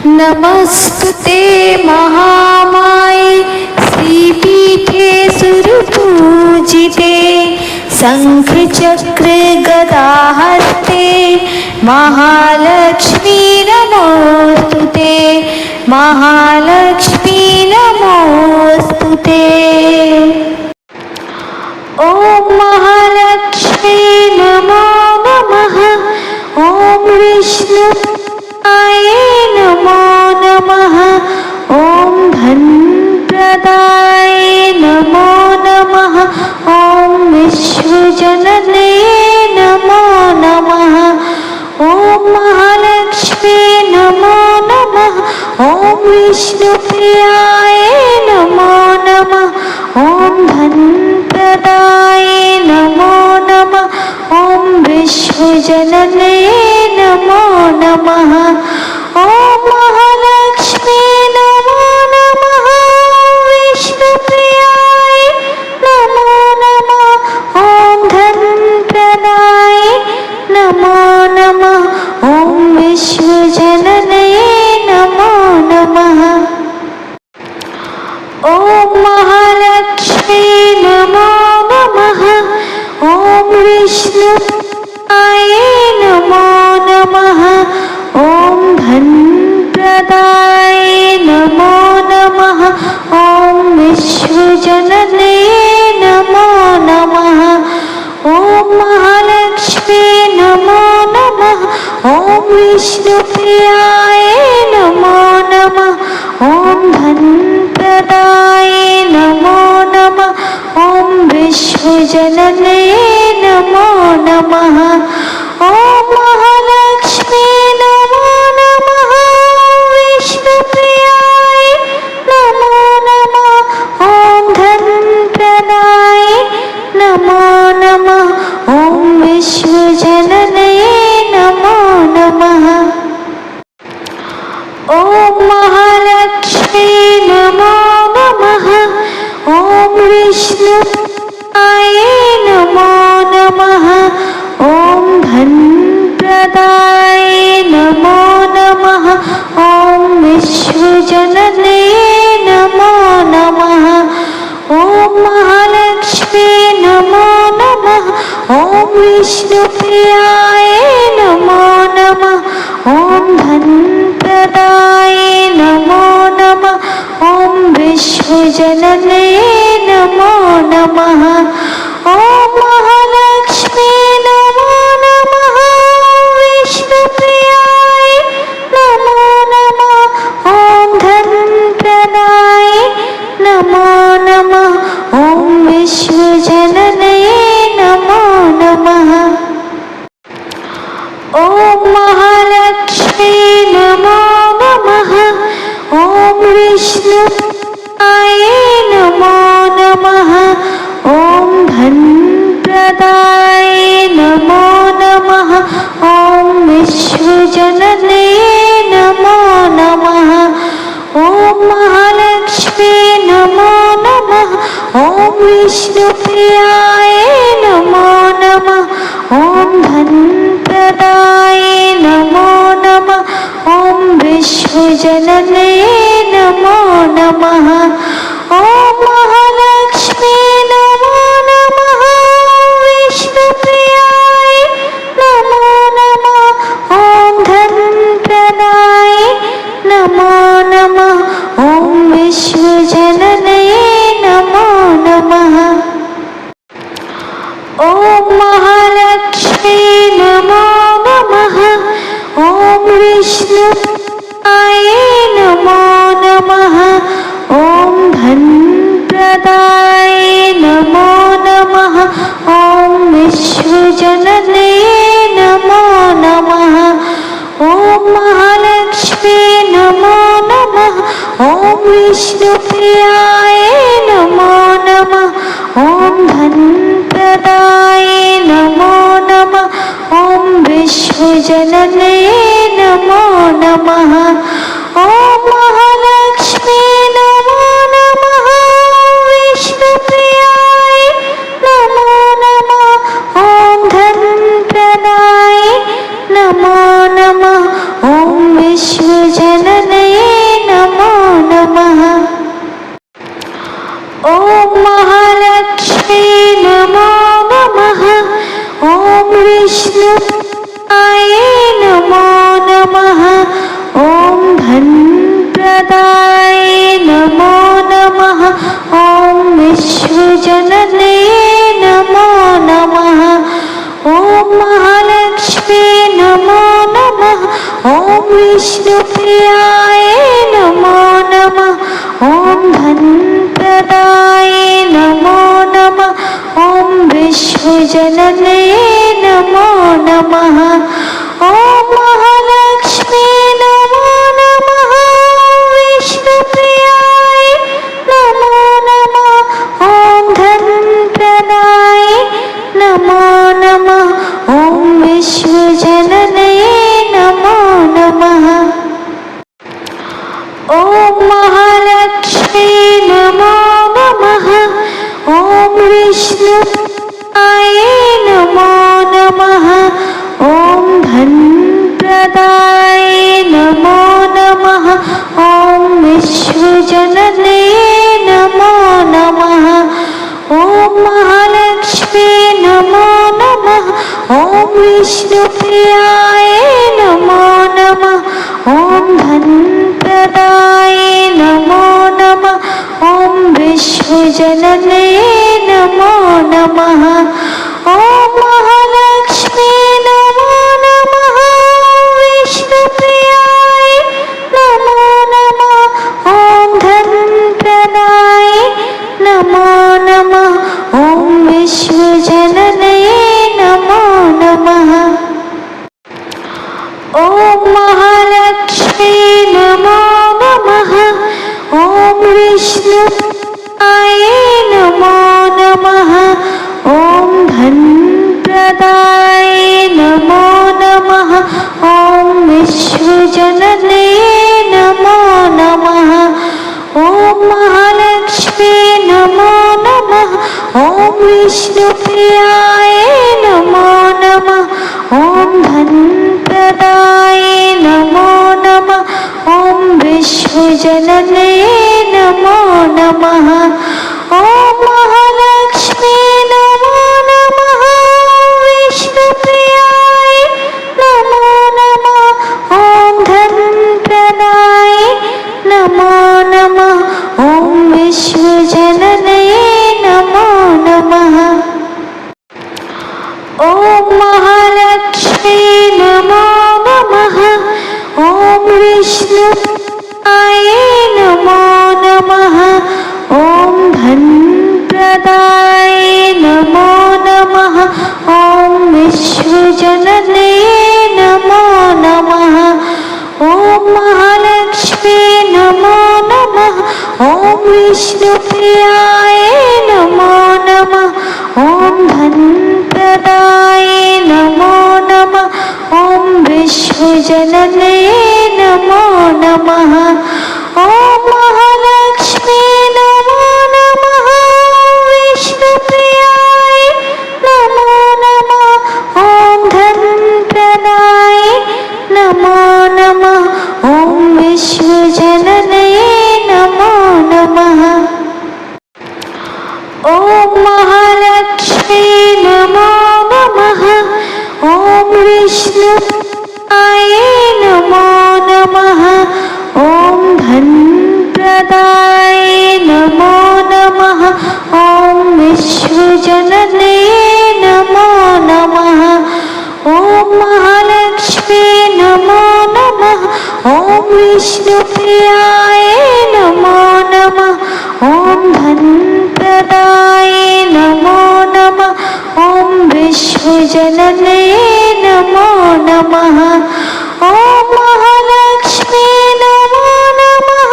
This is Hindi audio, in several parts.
नमस्ते महामाये श्रीपीठे सुरपूजिते शंखचक्र गदाहस्ते महालक्ष्मी नमोस्तुते महालक्ष्मी नमोस्तुते। ओम महालक्ष्मी नमो नमः। ओम विष्णुपत्न्याय नमो नमः। ओम धनप्रदाय नमो नमः। ओम विश्वजनने नमो नमः। ओम महालक्ष्मी नमो नमः। ओम विष्णुप्रियाय नमो नमः। ओम धनप्रदाय नमो नमः। ओम विश्वजनने नमो नमः। ओम महालक्ष्मी नमो नमः। विष्णुप्रियाय नमो नमः। ओम धनप्रदाय नमो नमः। ओम विश्वजनने नमो नमः। ओम महालक्ष्मी नमो नमः। ओम विष्णुप्रियाय नमो नमः। ओम धनप्रदाय नमो नमः। ओम विश्वजनने नमो नमः। ओम महालक्ष्मी नमो नमः। ओम विष्णुप्रियाय नमो नमः। ओम धनप्रदाय नमो नमः। ओम विश्वजनने नमो नमः। ओम महालक्ष्मी नमो नमः। विष्णुप्रियाय नमो नमः। ओम धनप्रदाय नमो नमः। ओम विश्वजनने नमो नमः। ओम महालक्ष्मी नमो नमः। ओम विष्णुप्रियाय नमो नमः। ओम धनप्रदाय नमो नमः। ओम विश्वजनने नमो नमः। ओम महालक्ष्मी नमो नमः। ओम विष्णुप्रियाय नमो नमः। ओम धनप्रदाय नमो नमः। ओम विश्वजनने नमो नमः। ओम महालक्ष्मी नमो नमः। विष्णुप्रियाय नमो नमः। ओम धनप्रदाय नमो नमः। ओम विश्वजनने नमो नमः। ओम महालक्ष्मी नमो नमः। ओम विष्णुप्रियाय नमो नमः। ओम धनप्रदाय नमो नमः। ओम विश्वजनने नमो नमः। ओम महालक्ष्मी नमो नमः। ओम विष्णुप्रियाय नमो नमः। ओम धनप्रदाय नमो नमः। ओम विश्वजनने नमो नमः। ओम महालक्ष्मी नमो नमः। विष्णुप्रियाय नमो नमः। ओम धनप्रदाय नमो नमः। ओम विश्वजनने नमो नमः। ओम महालक्ष्मी नमो नमः। ओम विष्णुप्रियाय नमो नमः। ओम धनप्रदाय नमो नमः। ओम विश्वजनने नमो नमः। ओम महालक्ष्मी नमो नमः। ओम विष्णुप्रियाय नमो नमः। ओम धनप्रदाय नमो नमः। ओम विश्वजनने नमो नमः। ओम महालक्ष्मी नमो नमः। विष्णुप्रियाय नमो धनप्रदाय नमो नमः। ॐ विश्वजनने नमो नमः। ॐ महालक्ष्मी नमो नमः। ॐ विष्णुप्रियाय नमो नमः। ॐ धनप्रदाय नमो नमः। ॐ विश्वजनने नमो नमः। ॐ महालक्ष्मी नमो नमः। विष्णुप्रियाय नमो नमः। ॐ धनप्रदाय नमो नमः। ॐ विश्वजनने नमो नमः। ॐ महालक्ष्मी नमो नमः। ॐ विष्णुप्रियाय नमो नमः। ॐ धनप्रदाय नमो नमः। ॐ विश्वजनने नमो नमः। ॐ महालक्ष्मी नमो नमः। ॐ विष्णुप्रियाय नमो नमः। ॐ धनप्रदाय नमो नमः। ॐ विश्वजनने नमो नमः। ॐ महालक्ष्मी नमो नमः। विष्णुप्रियाय नमो नमः। ॐ धनप्रदाय नमो नमः। ॐ विश्वजनने नमो नमः। ॐ महालक्ष्मी नमो नमः। ॐ विष्णुप्रियाय नमो नमः। ॐ धनप्रदाय नमो नमः। ॐ विश्वजनने नमो नमः। ॐ महालक्ष्मी नमो नमः। ॐ विष्णुप्रियाय नमो नमः। ॐ धनप्रदाय नमो नमः। ॐ विश्वजनने नमो नमः। ॐ महालक्ष्मी नमो नमः। विष्णुप्रियाय नमो नमः। ॐ धनप्रदाय नमो नमः। ॐ विश्वजनने नमो नमः। ॐ महालक्ष्मी नमो नमः। ॐ विष्णुप्रियाय नमो नमः। ॐ धनप्रदाय नमो नमः। ॐ विश्वजनने नमो नमः। ॐ महालक्ष्मी नमो नमः। ॐ विष्णुप्रियाय नमो नमः। ॐ धनप्रदाय नमो नमः। ॐ विश्वजनने नमो नमः। ॐ महालक्ष्मी नमो नमः। विष्णुप्रियाय नमो नमः। ॐ धनप्रदाय नमो नमः। ॐ विश्वजनने नमो नमः। ॐ महालक्ष्मी नमो नमः। ॐ विष्णुप्रियाय नमो नमः। ॐ धनप्रदाय नमो नमः। ॐ विश्वजनने नमो नमः। ॐ महालक्ष्मी नमो नमः। ॐ विष्णुप्रियाय नमो नमः। ॐ धनप्रदाय नमो नमः। ॐ विश्वजनने नमो नमः। ॐ महालक्ष्मी नमो नमः।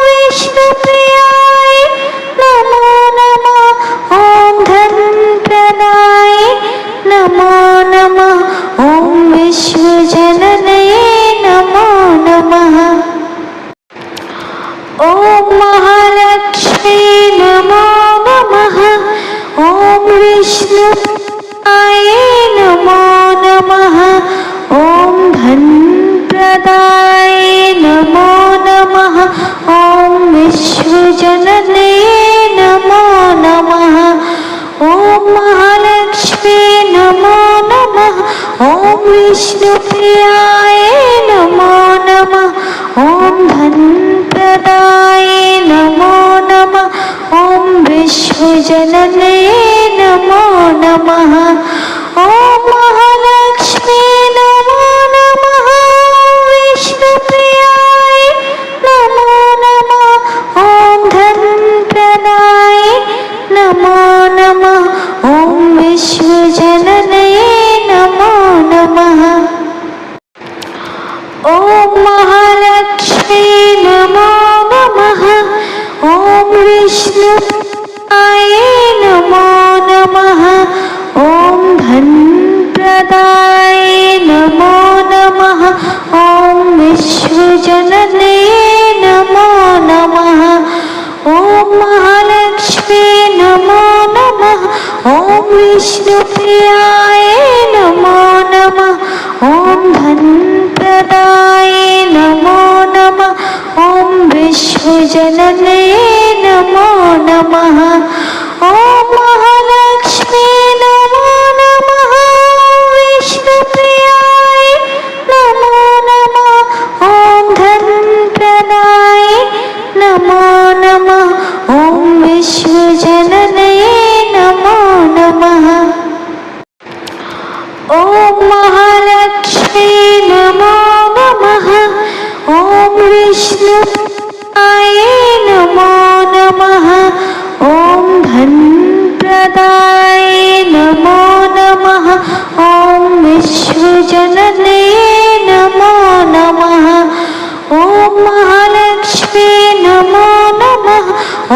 विष्णुप्रियाय नमो नमः। ॐ धनप्रदाय नमो नमः। ॐ विश्वजनने नमो नमः। ॐ महालक्ष्मी नमो नमः। ॐ विष्णुप्रियाय नमो नमः। ॐ विष्णुप्रियाय नमो नमः। ॐ धनप्रदाय नमो नमः। ॐ विश्वजनने नमो नमः। ॐ महालक्ष्मी नमो नमः। विष्णुप्रियाय नमो नमः। ॐ धनप्रदाय नमो नमः। ॐ विश्वजनने नमो नमः। ॐ महालक्ष्मी नमो नमः। ॐ विष्णुप्रियाय नमो नमः। ॐ धनप्रदाय नमो नमः। ॐ विश्वजनने नमो नमः। ॐ महालक्ष्मी नमो नमः।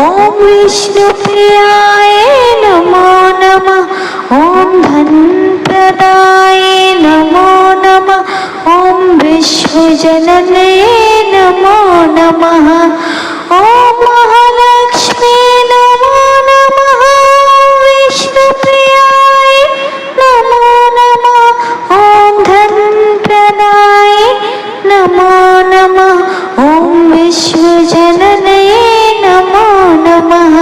ॐ विष्णुप्रियाय नमो नमः। ॐ धनप्रदाय नमो नमः। ॐ विश्वजनने नमो नमः। ॐ महालक्ष्मी नमो नमः। विष्णुप्रियाय नमो नमः। ॐ धनप्रदाय नमो नमः। ॐ विश्वजनने नमो नमः।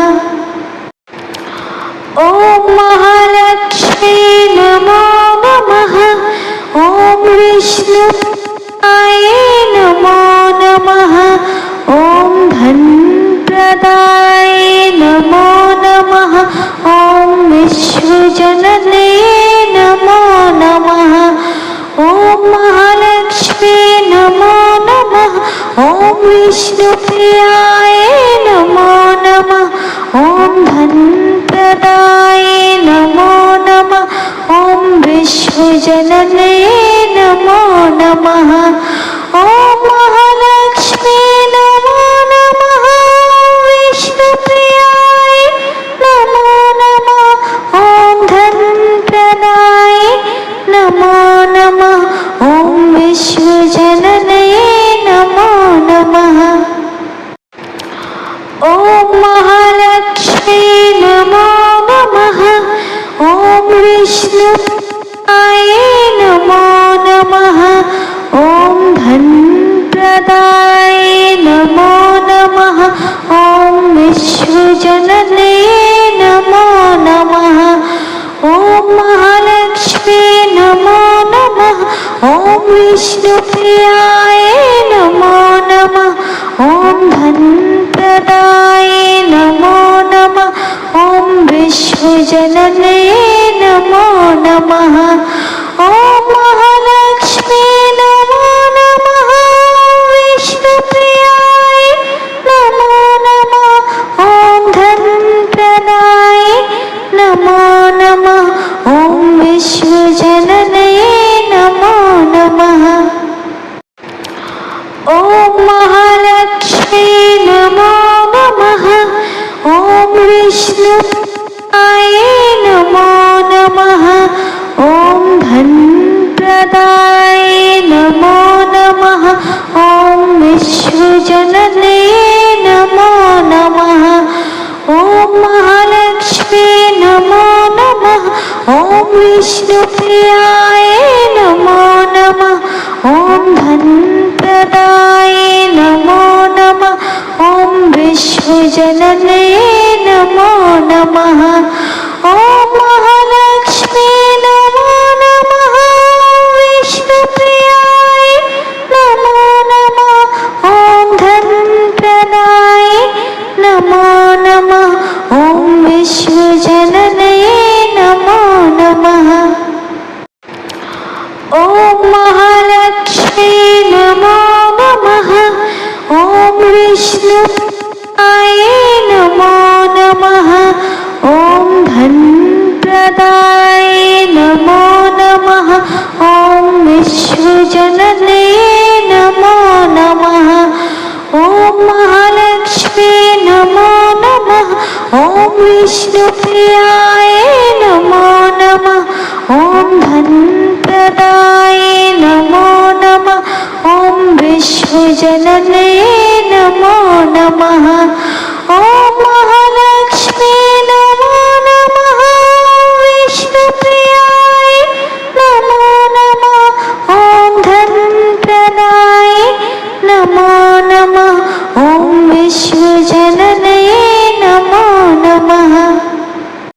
ॐ महालक्ष्मी नमो नमः। ॐ विष्णुप्रियाय नमो नमः। ॐ धनप्रदाय नमो नमः। ॐ विश्वजनने नमो नमः। ॐ महालक्ष्मी नमो नमः। ॐ विष्णुप्रियाय नमो नमः। ॐ धनप्रदाय नमो नमः। ॐ विश्वजनने नमो नमः। ॐ महालक्ष्मी नमो नमः। विष्णुप्रियाय नमो नमः। ॐ धनप्रदाय नमो नमः। ॐ विश्वजनने नमो नमः। ॐ महालक्ष्मी नमो नमः। ॐ विष्णुप्रियाय नमो नमः। ॐ धनप्रदाय नमो नमः। ॐ विश्वजनने नमो नमः। ॐ महालक्ष्मी नमो नमः। ॐ विष्णुप्रियाय नमो नमः। ॐ धनप्रदाय नमो नमः। ॐ विश्वजनने नमो नमः। ॐ महालक्ष्मी नमो नमः। विष्णुप्रियाय नमो नमः। ॐ धनप्रदाय नमो नमः। ॐ विश्वजनने नमो नमः। ॐ महालक्ष्मी नमो नमः। ॐ विष्णुप्रियाय नमो नमः। ॐ धनप्रदाय नमो नमः। ॐ विश्वजनने नमो नमः। ॐ महालक्ष्मी नमो नमः। ॐ विष्णुप्रियाय नमो नमः। ॐ धनप्रदाय नमो नमः। ॐ विश्वजनने नमो नमः। ॐ महालक्ष्मी नमो नमः। विष्णुप्रियाय नमो नमः। ॐ धनप्रदाय नमो नमः। ॐ विश्वजनने नमो नमः। ॐ महालक्ष्मी नमो नमः। ॐ विष्णुप्रियाय नमो नमः। ॐ धनप्रदाय नमो नमः। ॐ विश्वजनने नमो नमः। ॐ महालक्ष्मी नमो नमः। ॐ विष्णुप्रियाय नमो नमः। ॐ धनप्रदाय नमो नमः। ॐ विश्वजनने नमो नमः।